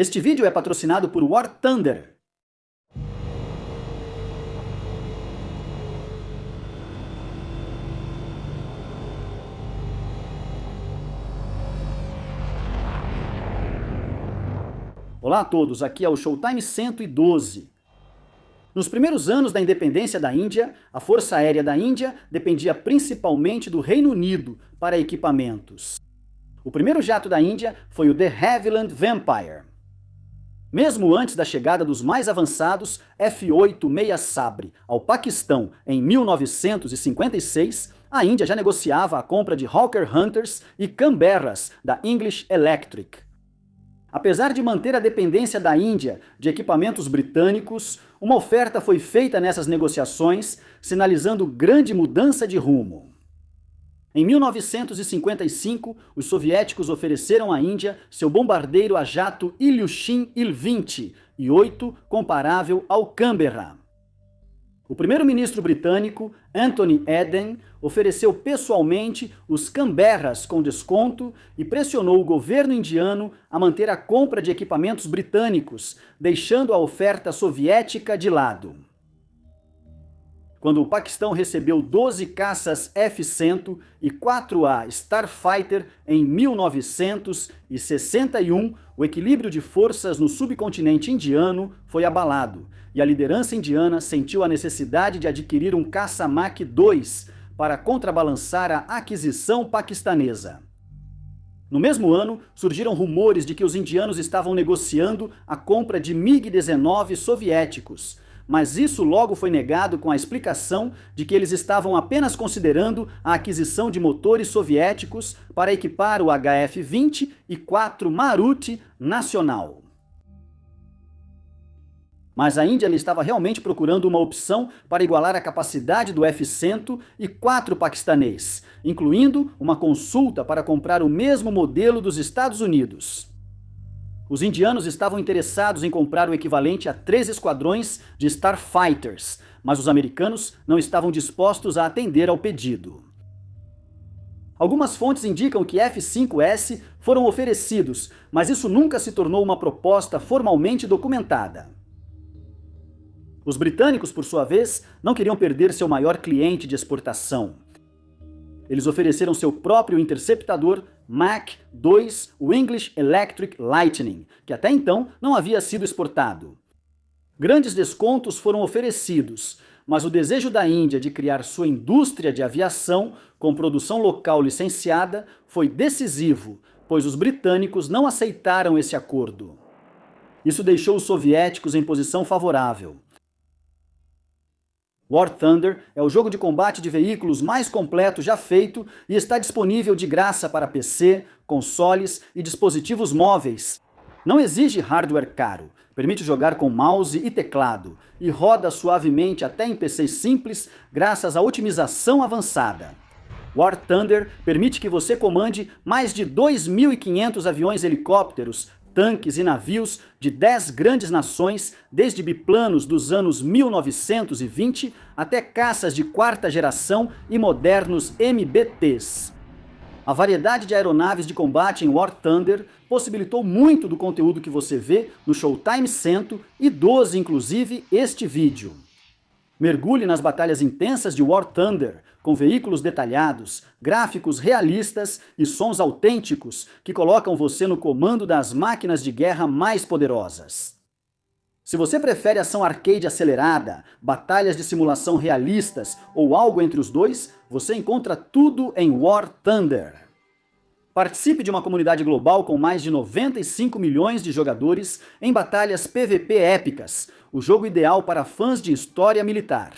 Este vídeo é patrocinado por War Thunder. Olá a todos, aqui é o Showtime 112. Nos primeiros anos da independência da Índia, a Força Aérea da Índia dependia principalmente do Reino Unido para equipamentos. O primeiro jato da Índia foi o de Havilland Vampire. Mesmo antes da chegada dos mais avançados F-8 Meia Sabre ao Paquistão em 1956, a Índia já negociava a compra de Hawker Hunters e Canberras da English Electric. Apesar de manter a dependência da Índia de equipamentos britânicos, uma oferta foi feita nessas negociações, sinalizando grande mudança de rumo. Em 1955, os soviéticos ofereceram à Índia seu bombardeiro a jato Ilyushin Il-20 I-8, comparável ao Canberra. O primeiro-ministro britânico, Anthony Eden, ofereceu pessoalmente os Canberras com desconto e pressionou o governo indiano a manter a compra de equipamentos britânicos, deixando a oferta soviética de lado. Quando o Paquistão recebeu 12 caças F-100 e 4A Starfighter em 1961, o equilíbrio de forças no subcontinente indiano foi abalado, e a liderança indiana sentiu a necessidade de adquirir um caça Mach 2 para contrabalançar a aquisição paquistanesa. No mesmo ano, surgiram rumores de que os indianos estavam negociando a compra de MiG-19 soviéticos, mas isso logo foi negado com a explicação de que eles estavam apenas considerando a aquisição de motores soviéticos para equipar o HF-20 e 4 Maruti Nacional. Mas a Índia estava realmente procurando uma opção para igualar a capacidade do F-100 e 4 paquistanês, incluindo uma consulta para comprar o mesmo modelo dos Estados Unidos. Os indianos estavam interessados em comprar o equivalente a 3 esquadrões de Starfighters, mas os americanos não estavam dispostos a atender ao pedido. Algumas fontes indicam que F-5S foram oferecidos, mas isso nunca se tornou uma proposta formalmente documentada. Os britânicos, por sua vez, não queriam perder seu maior cliente de exportação. Eles ofereceram seu próprio interceptador Mach 2, o English Electric Lightning, que até então não havia sido exportado. Grandes descontos foram oferecidos, mas o desejo da Índia de criar sua indústria de aviação com produção local licenciada foi decisivo, pois os britânicos não aceitaram esse acordo. Isso deixou os soviéticos em posição favorável. War Thunder é o jogo de combate de veículos mais completo já feito e está disponível de graça para PC, consoles e dispositivos móveis. Não exige hardware caro, permite jogar com mouse e teclado e roda suavemente até em PCs simples graças à otimização avançada. War Thunder permite que você comande mais de 2.500 aviões helicópteros, tanques e navios de 10 grandes nações, desde biplanos dos anos 1920 até caças de quarta geração e modernos MBTs. A variedade de aeronaves de combate em War Thunder possibilitou muito do conteúdo que você vê no Showtime 112, inclusive este vídeo. Mergulhe nas batalhas intensas de War Thunder, com veículos detalhados, gráficos realistas e sons autênticos que colocam você no comando das máquinas de guerra mais poderosas. Se você prefere ação arcade acelerada, batalhas de simulação realistas ou algo entre os dois, você encontra tudo em War Thunder. Participe de uma comunidade global com mais de 95 milhões de jogadores em batalhas PVP épicas, o jogo ideal para fãs de história militar.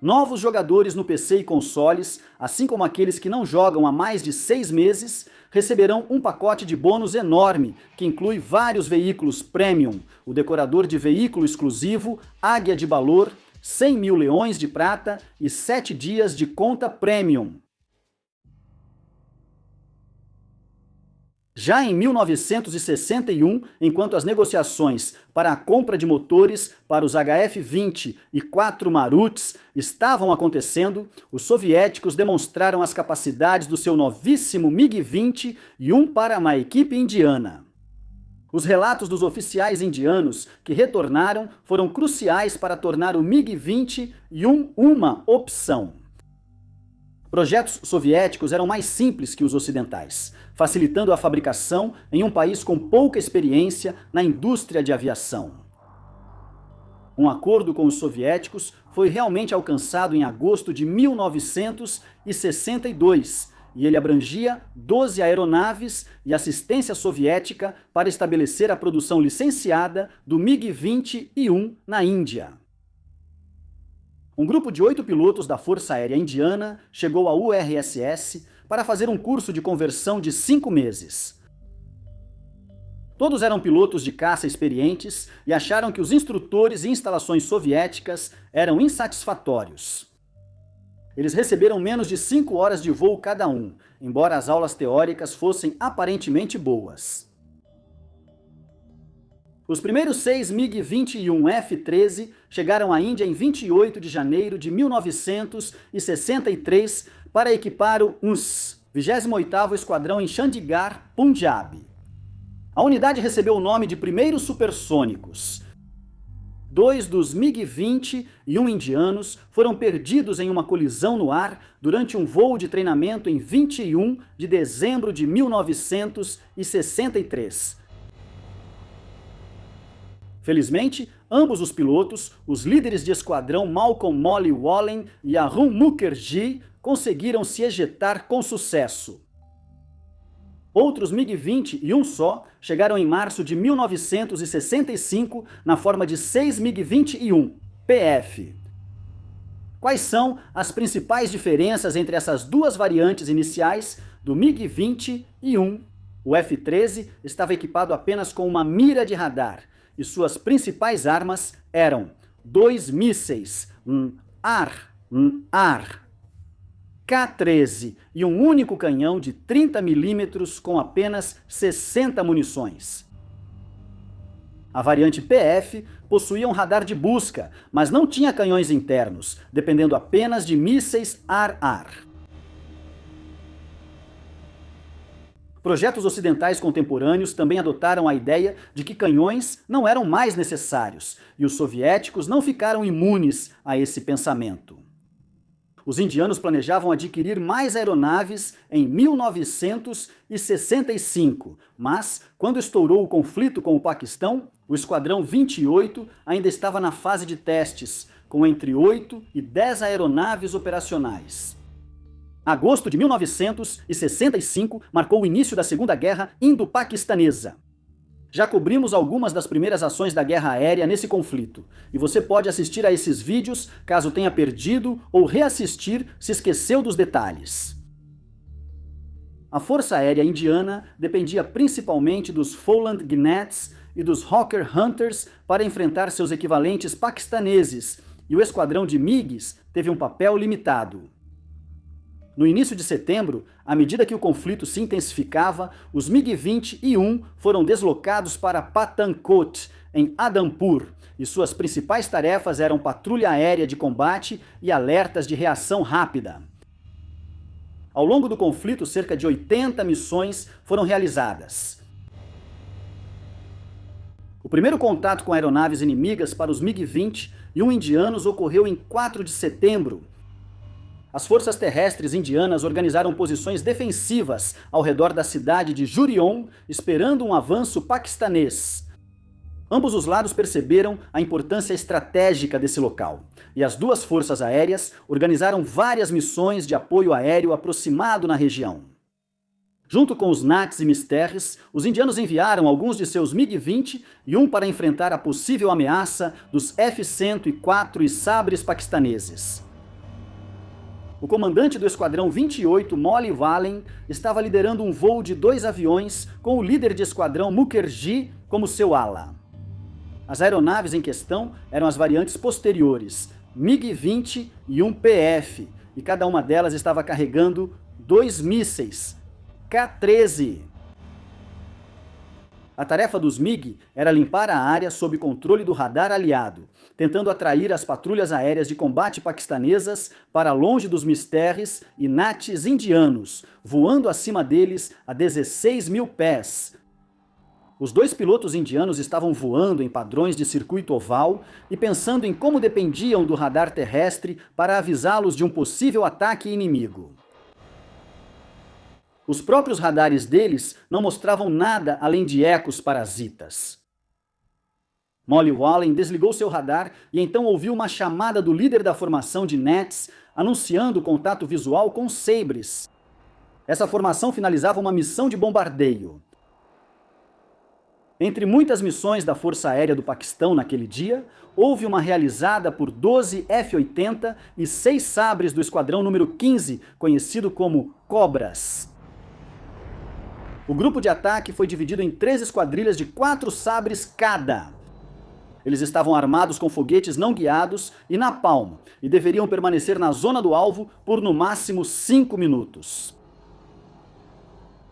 Novos jogadores no PC e consoles, assim como aqueles que não jogam há mais de 6 meses, receberão um pacote de bônus enorme, que inclui vários veículos Premium, o decorador de veículo exclusivo Águia de Balor, 100 mil leões de prata e 7 dias de conta Premium. Já em 1961, enquanto as negociações para a compra de motores para os HF-20 e 4 Marutis estavam acontecendo, os soviéticos demonstraram as capacidades do seu novíssimo MiG-20 e um para uma equipe indiana. Os relatos dos oficiais indianos que retornaram foram cruciais para tornar o MiG-21 uma opção. Projetos soviéticos eram mais simples que os ocidentais, facilitando a fabricação em um país com pouca experiência na indústria de aviação. Um acordo com os soviéticos foi realmente alcançado em agosto de 1962, e ele abrangia 12 aeronaves e assistência soviética para estabelecer a produção licenciada do MiG-21 na Índia. Um grupo de 8 pilotos da Força Aérea Indiana chegou à URSS para fazer um curso de conversão de 5 meses. Todos eram pilotos de caça experientes e acharam que os instrutores e instalações soviéticas eram insatisfatórios. Eles receberam menos de 5 horas de voo cada um, embora as aulas teóricas fossem aparentemente boas. Os primeiros 6 MiG-21 F-13 chegaram à Índia em 28 de janeiro de 1963 para equipar o UNS, 28º Esquadrão em Chandigarh, Punjab. A unidade recebeu o nome de primeiros supersônicos. 2 dos MiG-21 indianos foram perdidos em uma colisão no ar durante um voo de treinamento em 21 de dezembro de 1963. Felizmente, ambos os pilotos, os líderes de esquadrão Malcolm Molly Wallen e Arun Mukherjee, conseguiram se ejetar com sucesso. Outros MiG-20 e um só chegaram em março de 1965 na forma de 6 MiG-21 PF. Quais são as principais diferenças entre essas duas variantes iniciais do MiG-21? O F-13 estava equipado apenas com uma mira de radar e suas principais armas eram 2 mísseis AR K-13 e um único canhão de 30 mm com apenas 60 munições. A variante PF possuía um radar de busca, mas não tinha canhões internos, dependendo apenas de mísseis AR. Projetos ocidentais contemporâneos também adotaram a ideia de que canhões não eram mais necessários, e os soviéticos não ficaram imunes a esse pensamento. Os indianos planejavam adquirir mais aeronaves em 1965, mas, quando estourou o conflito com o Paquistão, o Esquadrão 28 ainda estava na fase de testes, com entre 8 e 10 aeronaves operacionais. Agosto de 1965 marcou o início da Segunda Guerra Indo-Paquistanesa. Já cobrimos algumas das primeiras ações da guerra aérea nesse conflito, e você pode assistir a esses vídeos caso tenha perdido ou reassistir se esqueceu dos detalhes. A Força Aérea Indiana dependia principalmente dos Foland Gnats e dos Hawker Hunters para enfrentar seus equivalentes paquistaneses, e o esquadrão de MiGs teve um papel limitado. No início de setembro, à medida que o conflito se intensificava, os MiG-21 foram deslocados para Pathankot, em Adhampur, e suas principais tarefas eram patrulha aérea de combate e alertas de reação rápida. Ao longo do conflito, cerca de 80 missões foram realizadas. O primeiro contato com aeronaves inimigas para os MiG-21 indianos ocorreu em 4 de setembro. As forças terrestres indianas organizaram posições defensivas ao redor da cidade de Jurion, esperando um avanço paquistanês. Ambos os lados perceberam a importância estratégica desse local, e as duas forças aéreas organizaram várias missões de apoio aéreo aproximado na região. Junto com os Nats e Misterres, os indianos enviaram alguns de seus MiG-21 para enfrentar a possível ameaça dos F-104 e Sabres paquistaneses. O comandante do Esquadrão 28, Molly Wallen, estava liderando um voo de 2 aviões com o líder de esquadrão Mukherjee como seu ala. As aeronaves em questão eram as variantes posteriores, MiG-20 e um PF, e cada uma delas estava carregando 2 mísseis K-13. A tarefa dos MiG era limpar a área sob controle do radar aliado, tentando atrair as patrulhas aéreas de combate paquistanesas para longe dos Misterres e Nats indianos, voando acima deles a 16 mil pés. Os dois pilotos indianos estavam voando em padrões de circuito oval e pensando em como dependiam do radar terrestre para avisá-los de um possível ataque inimigo. Os próprios radares deles não mostravam nada além de ecos parasitas. Molly Wallen desligou seu radar e então ouviu uma chamada do líder da formação de Nets anunciando contato visual com Sabres. Essa formação finalizava uma missão de bombardeio. Entre muitas missões da Força Aérea do Paquistão naquele dia, houve uma realizada por 12 F-80 e 6 Sabres do Esquadrão número 15, conhecido como Cobras. O grupo de ataque foi dividido em 3 esquadrilhas de 4 Sabres cada. Eles estavam armados com foguetes não guiados e napalm, e deveriam permanecer na zona do alvo por no máximo 5 minutos.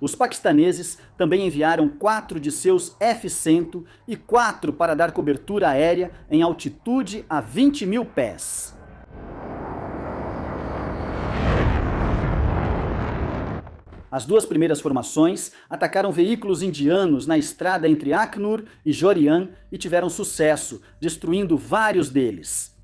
Os paquistaneses também enviaram 4 de seus F-100 e 4 para dar cobertura aérea em altitude a 20.000 pés. As 2 primeiras formações atacaram veículos indianos na estrada entre Aknur e Jorian e tiveram sucesso, destruindo vários deles.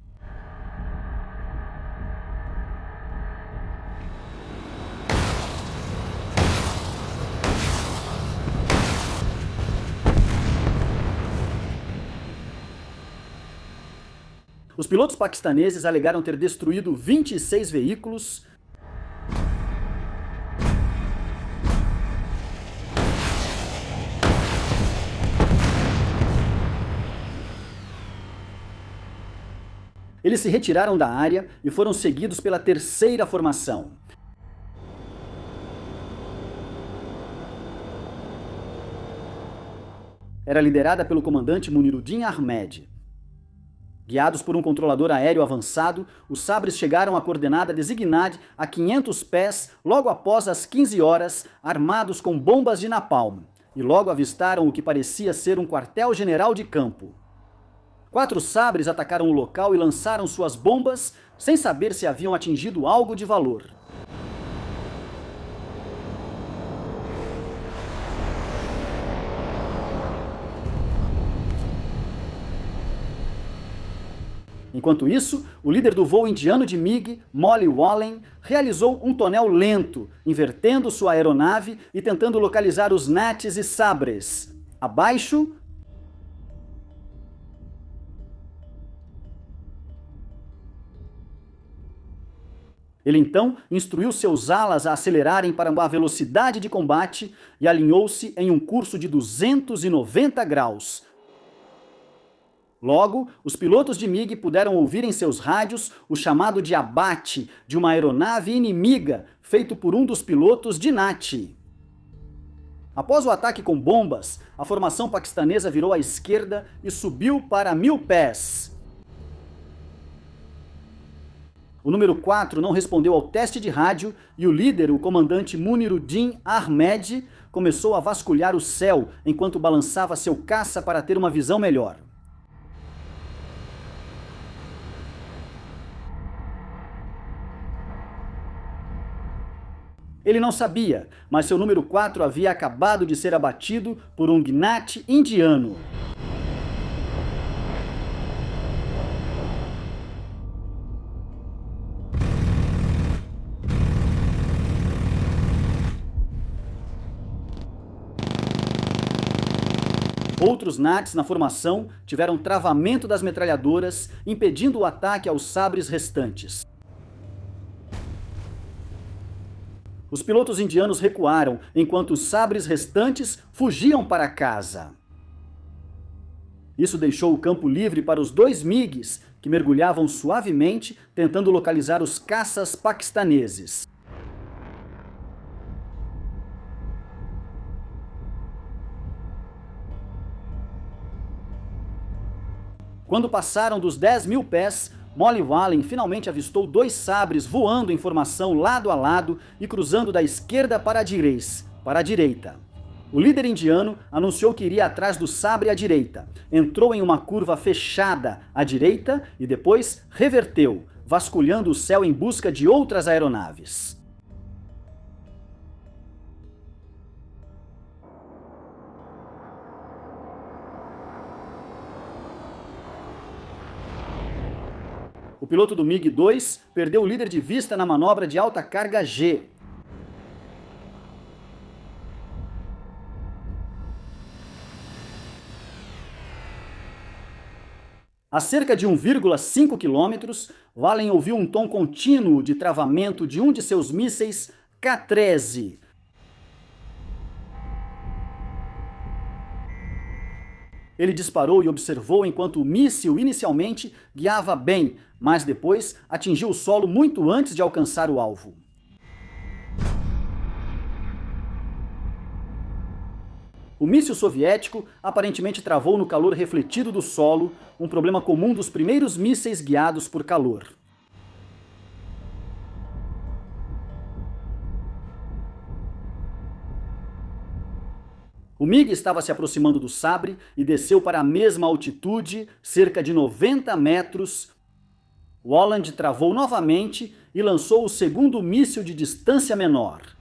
Os pilotos paquistaneses alegaram ter destruído 26 veículos, eles se retiraram da área e foram seguidos pela 3ª formação. Era liderada pelo comandante Muniruddin Ahmed. Guiados por um controlador aéreo avançado, os Sabres chegaram à coordenada designada a 500 pés logo após as 15 horas, armados com bombas de napalm, e logo avistaram o que parecia ser um quartel-general de campo. 4 Sabres atacaram o local e lançaram suas bombas, sem saber se haviam atingido algo de valor. Enquanto isso, o líder do voo indiano de MiG, Molly Wallen, realizou um tonel lento, invertendo sua aeronave e tentando localizar os Nats e Sabres. Abaixo, ele então instruiu seus alas a acelerarem para uma velocidade de combate e alinhou-se em um curso de 290 graus. Logo, os pilotos de MiG puderam ouvir em seus rádios o chamado de abate de uma aeronave inimiga feito por um dos pilotos de Nati. Após o ataque com bombas, a formação paquistanesa virou à esquerda e subiu para 1000 pés. O número 4 não respondeu ao teste de rádio e o líder, o comandante Muniruddin Ahmed, começou a vasculhar o céu enquanto balançava seu caça para ter uma visão melhor. Ele não sabia, mas seu número 4 havia acabado de ser abatido por um Gnat indiano. Outros Nats na formação tiveram travamento das metralhadoras, impedindo o ataque aos Sabres restantes. Os pilotos indianos recuaram, enquanto os Sabres restantes fugiam para casa. Isso deixou o campo livre para os 2 MiGs, que mergulhavam suavemente, tentando localizar os caças paquistaneses. Quando passaram dos 10.000 pés, Molly Wallen finalmente avistou 2 Sabres voando em formação lado a lado e cruzando da esquerda para a direita. O líder indiano anunciou que iria atrás do Sabre à direita, entrou em uma curva fechada à direita e depois reverteu, vasculhando o céu em busca de outras aeronaves. O piloto do MiG-2 perdeu o líder de vista na manobra de alta carga G. A cerca de 1,5 quilômetros, Valen ouviu um tom contínuo de travamento de um de seus mísseis K-13. Ele disparou e observou enquanto o míssil inicialmente guiava bem, mas depois atingiu o solo muito antes de alcançar o alvo. O míssil soviético aparentemente travou no calor refletido do solo, um problema comum dos primeiros mísseis guiados por calor. O MiG estava se aproximando do sabre e desceu para a mesma altitude, cerca de 90 metros. Walland travou novamente e lançou o segundo míssil de distância menor.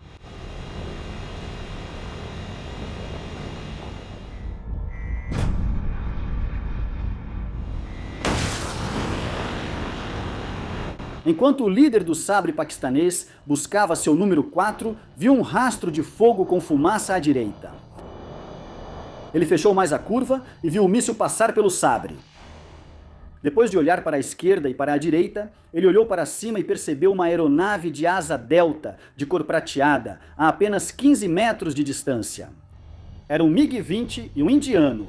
Enquanto o líder do sabre paquistanês buscava seu número 4, viu um rastro de fogo com fumaça à direita. Ele fechou mais a curva e viu o míssil passar pelo sabre. Depois de olhar para a esquerda e para a direita, ele olhou para cima e percebeu uma aeronave de asa delta, de cor prateada, a apenas 15 metros de distância. Era um MiG-20 e um indiano.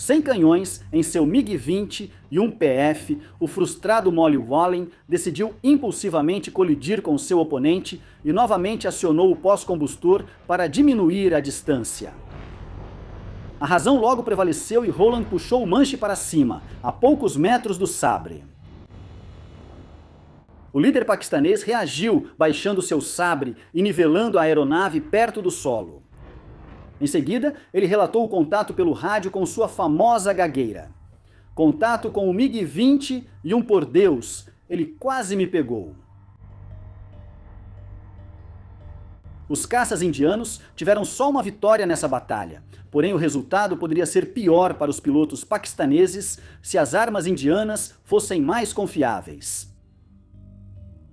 Sem canhões, em seu MiG-20 e um PF, o frustrado Molly Wallen decidiu impulsivamente colidir com seu oponente e novamente acionou o pós-combustor para diminuir a distância. A razão logo prevaleceu e Roland puxou o manche para cima, a poucos metros do sabre. O líder paquistanês reagiu, baixando seu sabre e nivelando a aeronave perto do solo. Em seguida, ele relatou o contato pelo rádio com sua famosa gagueira. Contato com o MiG-20 e por Deus, ele quase me pegou. Os caças indianos tiveram só uma vitória nessa batalha, porém o resultado poderia ser pior para os pilotos paquistaneses se as armas indianas fossem mais confiáveis.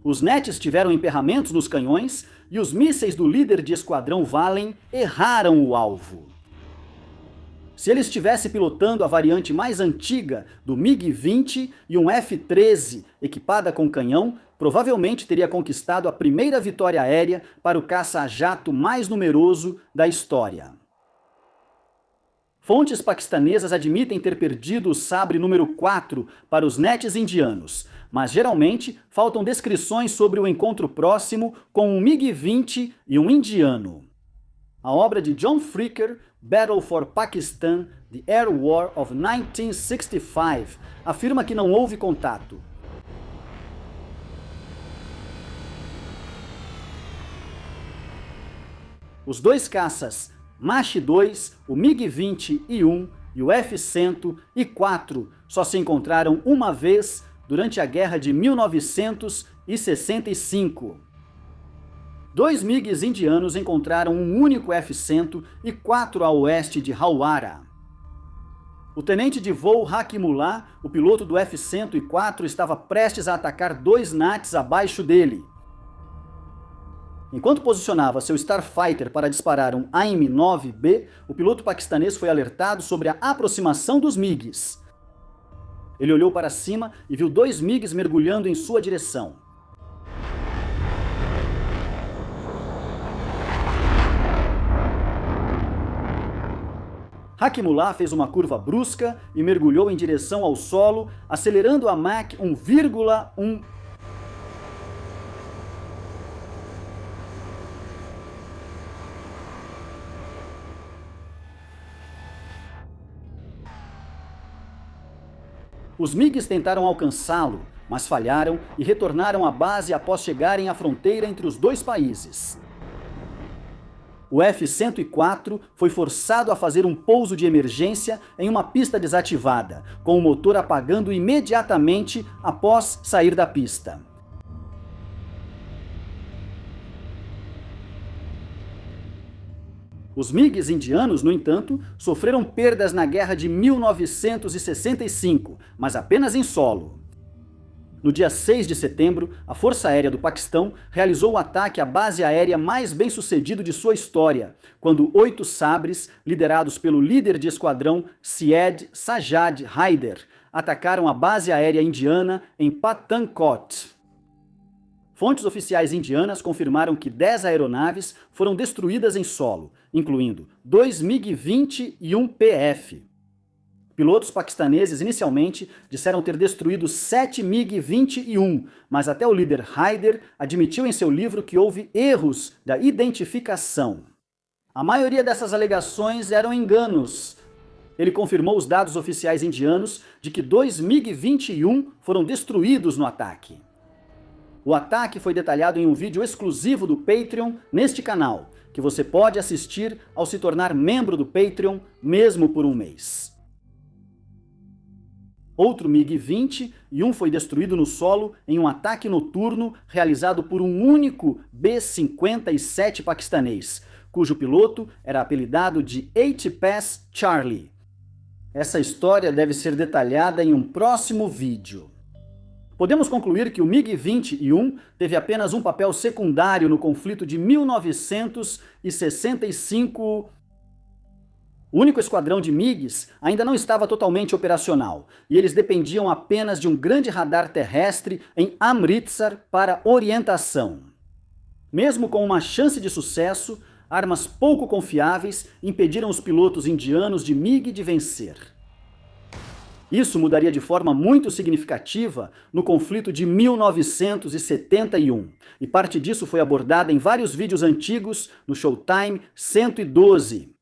Os nets tiveram emperramentos nos canhões e os mísseis do líder de esquadrão Valen erraram o alvo. Se ele estivesse pilotando a variante mais antiga do MiG-20 e um F-13 equipada com canhão, provavelmente teria conquistado a primeira vitória aérea para o caça-jato mais numeroso da história. Fontes paquistanesas admitem ter perdido o sabre número 4 para os nets indianos, mas geralmente faltam descrições sobre o encontro próximo com um MiG-20 e um indiano. A obra de John Fricker, Battle for Pakistan, The Air War of 1965, afirma que não houve contato. Os dois caças, Mach-2, o MiG-20 e o F-104 só se encontraram uma vez durante a Guerra de 1965. Dois MiGs indianos encontraram um único F-104 a oeste de Hawara. O tenente de voo Hakimullah, o piloto do F-104, estava prestes a atacar dois nats abaixo dele. Enquanto posicionava seu Starfighter para disparar um AIM-9B, o piloto paquistanês foi alertado sobre a aproximação dos MiGs. Ele olhou para cima e viu dois MiGs mergulhando em sua direção. Hakimullah fez uma curva brusca e mergulhou em direção ao solo, acelerando a Mach 1,1. Os MiGs tentaram alcançá-lo, mas falharam e retornaram à base após chegarem à fronteira entre os dois países. O F-104 foi forçado a fazer um pouso de emergência em uma pista desativada, com o motor apagando imediatamente após sair da pista. Os MiGs indianos, no entanto, sofreram perdas na guerra de 1965, mas apenas em solo. No dia 6 de setembro, a Força Aérea do Paquistão realizou o ataque à base aérea mais bem-sucedido de sua história, quando 8 sabres, liderados pelo líder de esquadrão Syed Sajjad Haider, atacaram a base aérea indiana em Pathankot. Fontes oficiais indianas confirmaram que 10 aeronaves foram destruídas em solo, incluindo 2 MiG-20 e um PF. Pilotos paquistaneses inicialmente disseram ter destruído 7 MiG-21, mas até o líder Haider admitiu em seu livro que houve erros da identificação. A maioria dessas alegações eram enganos. Ele confirmou os dados oficiais indianos de que 2 MiG-21 foram destruídos no ataque. O ataque foi detalhado em um vídeo exclusivo do Patreon neste canal, que você pode assistir ao se tornar membro do Patreon, mesmo por um mês. Outro MiG-20 e um foi destruído no solo em um ataque noturno realizado por um único B-57 paquistanês, cujo piloto era apelidado de Eight-Pass Charlie. Essa história deve ser detalhada em um próximo vídeo. Podemos concluir que o MiG-21 teve apenas um papel secundário no conflito de 1965. O único esquadrão de MiGs ainda não estava totalmente operacional, e eles dependiam apenas de um grande radar terrestre em Amritsar para orientação. Mesmo com uma chance de sucesso, armas pouco confiáveis impediram os pilotos indianos de MiG de vencer. Isso mudaria de forma muito significativa no conflito de 1971, e parte disso foi abordada em vários vídeos antigos no Showtime 112.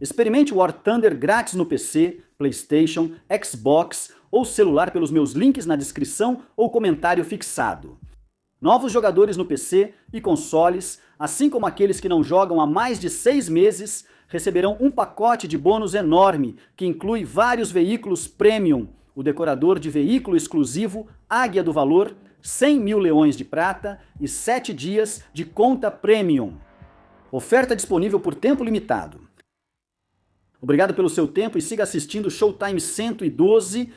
Experimente o War Thunder grátis no PC, PlayStation, Xbox ou celular pelos meus links na descrição ou comentário fixado. Novos jogadores no PC e consoles, assim como aqueles que não jogam há mais de 6 meses, receberão um pacote de bônus enorme que inclui vários veículos premium, o decorador de veículo exclusivo Águia do Valor, 100 mil leões de prata e 7 dias de conta premium. Oferta disponível por tempo limitado. Obrigado pelo seu tempo e siga assistindo Showtime 112